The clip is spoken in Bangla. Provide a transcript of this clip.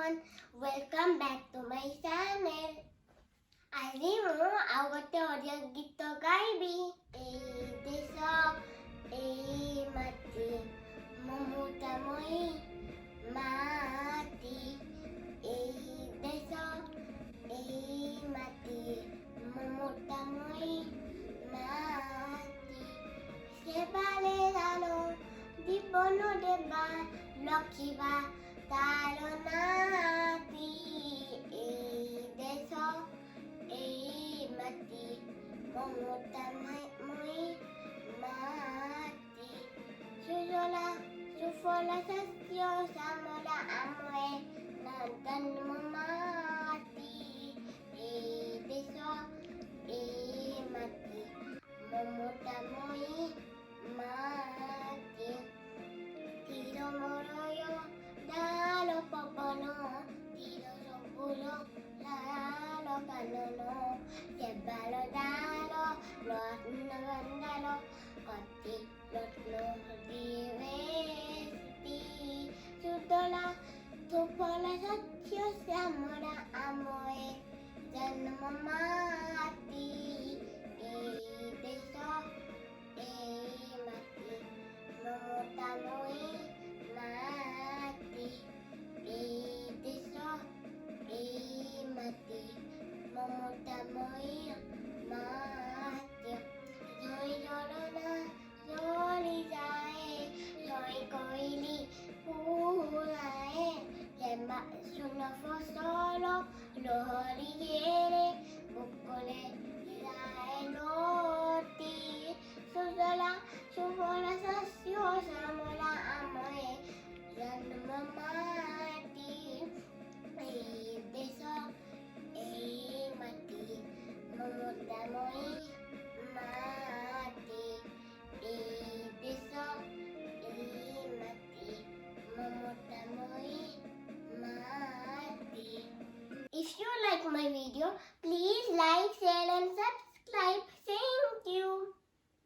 everyone, welcome back to my channel. আজি ମୁଁ ଆଉ ଗୋଟେ ଓଡ଼ିଆ ଗୀତ ଗାଇବି। ଏଇ ଦେଶ ଏଇ ମାଟି ମମତାମୟୀ ମାଟି, ଏଇ ଦେଶ ଏଇ ମାଟି ମମତାମୟୀ ମାଟି, ସେବାରେ ଆଲୋ জীবন দেবা লক্ষিবা তার নাতি, এই দেশ এই মাটি মমতাময়ী মাটি, সুজলা সুফলা শস্য শ্যামলা আময়ে জন্ম মাটি, এই দেশ এই মাটি মমতাময়ী মাটি, তীরমরয় ডাল পবন তীর সবুল লাল কানন, সেবাল ডাল রত্নগন্ধাল কতি রত্ন দিবেশটি, সুতলা সুফলা শস্য শ্যামলা আময়ে জন্ম মাটি, এই দেশ এই মাটি মমতাময়ী মাটি, এই দেশ এই মাটি মমতাময়ী মাটি, জয় ঝরনা ঝরি যায় জয় কইলি ফুলায়, শূন্য ফসল লহরি ঘেরে বুকলে যায় নটি, সুজলা সুফলা শস্য শ্যামলা আময়ে জন্ম মাটি, এই দেশ এই মাটি মমতাময়ী মাটি, এই দেশ এই মাটি মমতাময়ী মাটি। If you like my video, please like, share and subscribe. Thank you.